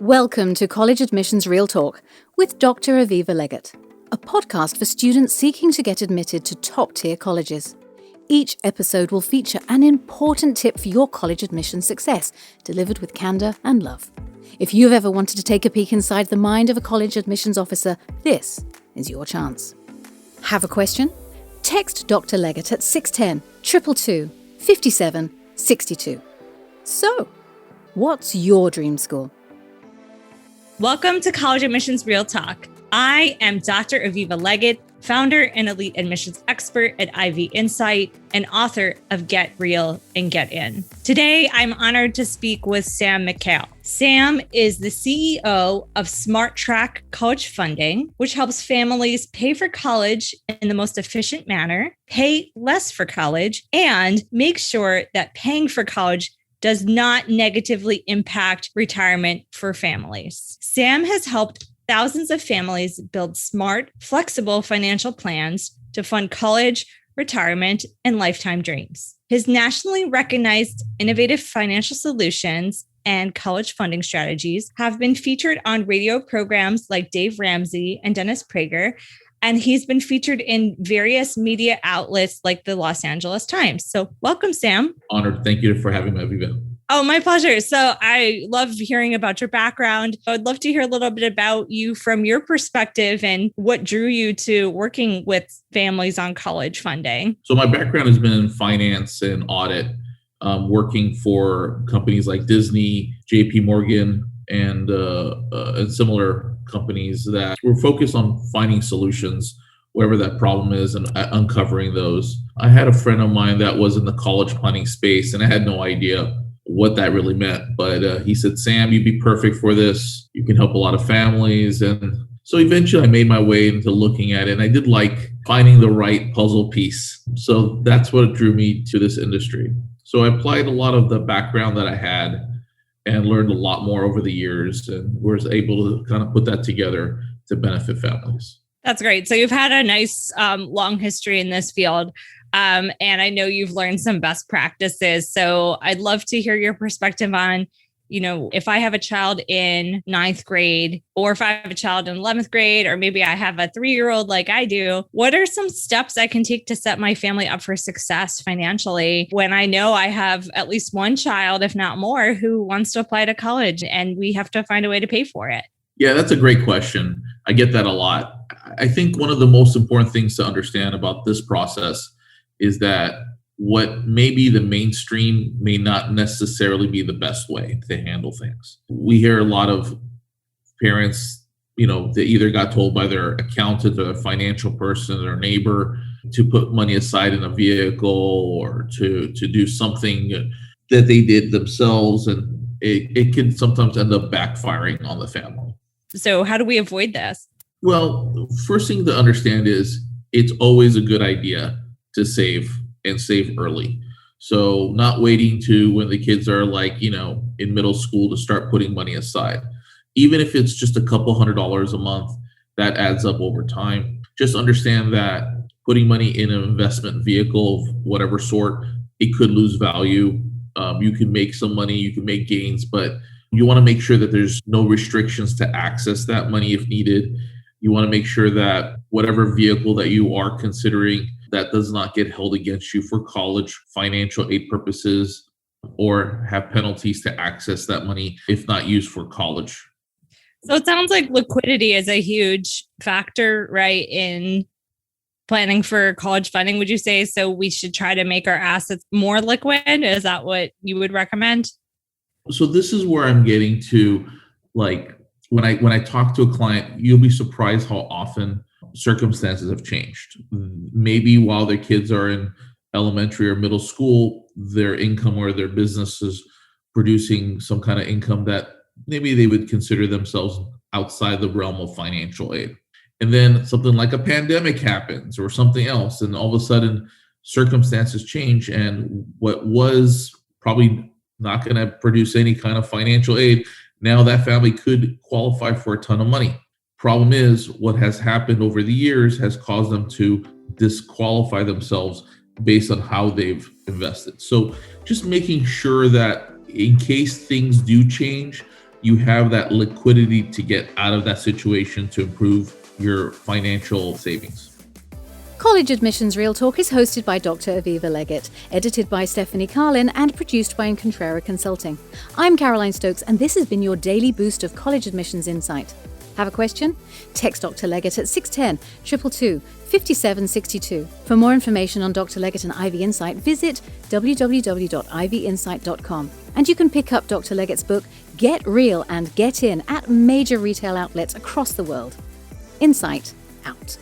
Welcome to College Admissions Real Talk with Dr. Aviva Legatt, a podcast for students seeking to get admitted to top-tier colleges. Each episode will feature an important tip for your college admission success, delivered with candour and love. If you've ever wanted to take a peek inside the mind of a college admissions officer, this is your chance. Have a question? Text Dr. Legatt at 610 222 57 62. So, what's your dream school? Welcome to College Admissions Real Talk. I am Dr. Aviva Legatt, founder and elite admissions expert at IV Insight and author of Get Real and Get In. Today, I'm honored to speak with Sam Mikhail. Sam is the CEO of Smart Track College Funding, which helps families pay for college in the most efficient manner, pay less for college, and make sure that paying for college does not negatively impact retirement for families. Sam has helped thousands of families build smart, flexible financial plans to fund college, retirement, and lifetime dreams. His nationally recognized innovative financial solutions and college funding strategies have been featured on radio programs like Dave Ramsey and Dennis Prager, and he's been featured in various media outlets like the Los Angeles Times. So welcome, Sam. Honored. Thank you for having me, Aviva. Oh, my pleasure. So I love hearing about your background. I'd love to hear a little bit about you from your perspective and what drew you to working with families on college funding. So my background has been in finance and audit, working for companies like Disney, JP Morgan, and similar companies that were focused on finding solutions, whatever that problem is, and uncovering those. I had a friend of mine that was in the college planning space, and I had no idea what that really meant. But he said, Sam, you'd be perfect for this. You can help a lot of families. And so eventually I made my way into looking at it. And I did like finding the right puzzle piece. So that's what drew me to this industry. So I applied a lot of the background that I had and learned a lot more over the years and was able to kind of put that together to benefit families. That's great. So you've had a nice long history in this field. And I know you've learned some best practices. So I'd love to hear your perspective on, if I have a child in 9th grade, or if I have a child in 11th grade, or maybe I have a 3-year-old like I do, what are some steps I can take to set my family up for success financially when I know I have at least one child, if not more, who wants to apply to college and we have to find a way to pay for it? Yeah, that's a great question. I get that a lot. I think one of the most important things to understand about this process is that what may be the mainstream may not necessarily be the best way to handle things. We hear a lot of parents, they either got told by their accountant or their financial person or neighbor to put money aside in a vehicle or to do something that they did themselves. And it can sometimes end up backfiring on the family. So how do we avoid this? Well, first thing to understand is it's always a good idea to save and save early. So not waiting to when the kids are in middle school to start putting money aside. Even if it's just a couple $100s a month, that adds up over time. Just understand that putting money in an investment vehicle of whatever sort, it could lose value. You can make some money, you can make gains, but you want to make sure that there's no restrictions to access that money if needed. You want to make sure that whatever vehicle that you are considering, that does not get held against you for college financial aid purposes or have penalties to access that money if not used for college. So it sounds like liquidity is a huge factor, right, in planning for college funding, would you say? So we should try to make our assets more liquid? Is that what you would recommend? So this is where I'm getting to, when I talk to a client, you'll be surprised how often circumstances have changed. Maybe while their kids are in elementary or middle school, their income or their business is producing some kind of income that maybe they would consider themselves outside the realm of financial aid. And then something like a pandemic happens or something else, and all of a sudden circumstances change, and what was probably not going to produce any kind of financial aid, now that family could qualify for a ton of money. Problem is, what has happened over the years has caused them to disqualify themselves based on how they've invested. So just making sure that in case things do change, you have that liquidity to get out of that situation to improve your financial savings. College Admissions Real Talk is hosted by Dr. Aviva Legatt, edited by Stephanie Carlin, and produced by Incontrera Consulting. I'm Caroline Stokes, and this has been your daily boost of college admissions insight. Have a question? Text Dr. Legatt at 610-222-5762. For more information on Dr. Legatt and Ivy Insight, visit www.ivyinsight.com. And you can pick up Dr. Legatt's book, Get Real and Get In, at major retail outlets across the world. Insight out.